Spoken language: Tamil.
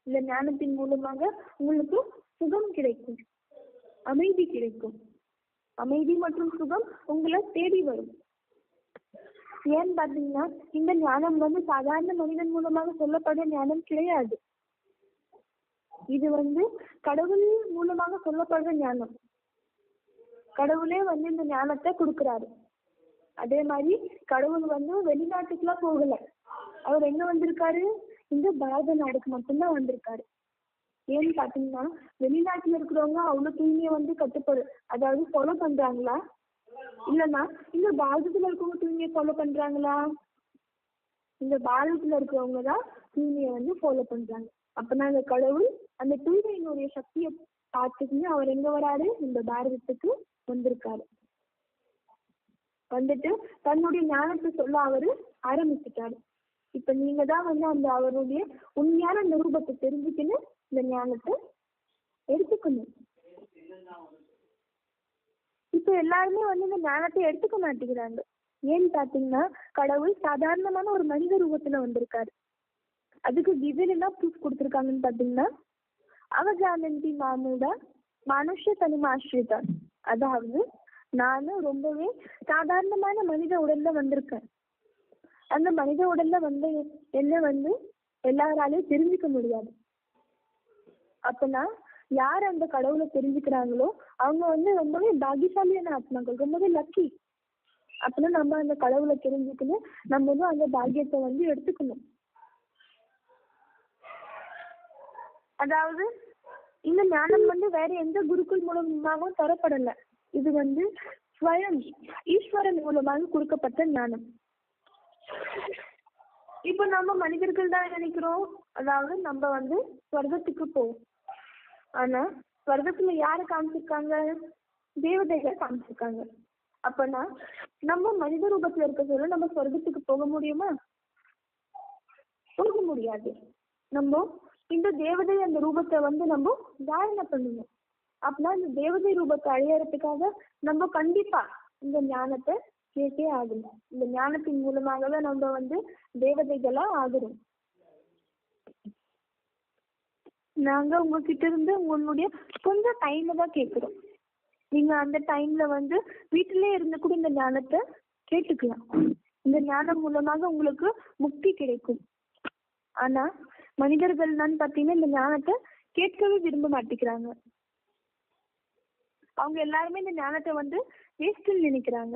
இந்த ஞானத்தின் மூலமாக உங்களுக்கு சுகம் கிடைக்கும், அமைதி கிடைக்கும். அமைதி மற்றும் சுகம் உங்களை தேடி வரும். ஏன்னு பாத்தீங்கன்னா இந்த ஞானம் சாதாரண மனிதன் மூலமாக சொல்லப்படுற ஞானம் கிடையாது. இது கடவுள் மூலமாக சொல்லப்படுற ஞானம். கடவுளே இந்த ஞானத்தை கொடுக்கிறாரு. அதே மாதிரி கடவுள் வெளிநாட்டுக்குலாம் போகல. அவர் எங்க வந்திருக்காரு? இந்த பாரத நாடுக்கு மட்டும்தான் வந்திருக்காரு. ஏன்னு பாத்தீங்கன்னா வெளிநாட்டுல இருக்கிறவங்க அவ்வளவு தூய்மையை கட்டுப்படு அதாவது ஃபாலோ பண்றாங்களா? இல்லன்னா இந்த பாரதத்துல இருக்கவங்க தூய்மையை ஃபாலோ பண்றாங்களா? இந்த பாரதத்துல இருக்கிறவங்க தான் தூய்மையை ஃபாலோ பண்றாங்க. அப்பனா அந்த கடவுள் அந்த தூய்மையினுடைய சக்தியை பார்த்துக்கிட்டு அவர் எங்க வராரு? இந்த பாரதத்துக்கு வந்திருக்காரு. வந்துட்டு தன்னுடைய ஞானத்தை சொல்ல அவரு ஆரம்பிச்சுட்டாரு. இப்ப நீங்க தான் அந்த அவருடைய உண்மையான அந்த ரூபத்தை தெரிஞ்சுக்கின்னு இந்த ஞானத்தை எடுத்துக்கணும். இப்ப எல்லாருமே இந்த ஞானத்தை எடுத்துக்க மாட்டேங்கிறாங்க. ஏன்னு பாத்தீங்கன்னா கடவுள் சாதாரணமான ஒரு மனித ரூபத்துல வந்திருக்காரு. அதுக்கு கிவன் என்ன ப்ரூஃப் கொடுத்துருக்காங்கன்னு பாத்தீங்கன்னா அவஜானந்தி மாமூடா மனுஷ தனிமாஸ்ரிதா, அதாவது நானும் ரொம்பவே சாதாரணமான மனித உடல்ல வந்திருக்கேன். அந்த மனித உடல்ல என்ன எல்லாராலையும் தெரிஞ்சுக்க முடியாது. அப்பனா யார் அந்த கடவுளை தெரிஞ்சுக்கிறாங்களோ அவங்க ரொம்பவே பாகியசாலியான ஆத்மாக்கள், ரொம்பவே லக்கி. அப்பனா நம்ம அந்த கடவுளை தெரிஞ்சுக்கணும், நம்ம அந்த பாக்கியத்தை எடுத்துக்கணும். அதாவது இந்த ஞானம் வேற எந்த குருக்கள் மூலமாகவும் தரப்படல. இது ஸ்வயம் ஈஸ்வரன் மூலமாக கொடுக்கப்பட்ட ஞானம். இப்ப நம்ம மனிதர்கள் தான் நினைக்கிறோம், அதாவது நம்ம சொர்க்கத்துக்கு போவோம். ஆனா சொர்க்கத்துல யாரு காமிச்சிருக்காங்க? தேவதைகள் காமிச்சிருக்காங்க. அப்பனா நம்ம மனித ரூபத்துல இருக்க சொல்ல நம்ம சொர்க்கத்துக்கு போக முடியுமா? போக முடியாது. நம்ம இந்த தேவதை அந்த ரூபத்தை நம்ம தாரணை பண்ணணும். அப்படின்னா இந்த தேவதை ரூபத்தை அடையறதுக்காக நம்ம கண்டிப்பா இந்த ஞானத்தை கேட்டே ஆகணும். இந்த ஞானத்தின் மூலமாகவே நம்ம தேவதைகளா ஆகுறோம். நாங்க உங்ககிட்ட இருந்து உங்களுடைய கொஞ்சம் டைம் தான் கேட்கிறோம். நீங்க அந்த டைம்ல வீட்டிலே இருந்து கூட இந்த ஞானத்தை கேட்டுக்கலாம். இந்த ஞானம் மூலமாக உங்களுக்கு முக்தி கிடைக்கும். ஆனா மனிதர்கள் பாத்தீங்கன்னா இந்த ஞானத்தை கேட்கவே விரும்ப மாட்டேங்கிறாங்க. அவங்க எல்லாருமே இந்த ஞானத்தை வேஸ்ட்னு நினைக்கிறாங்க.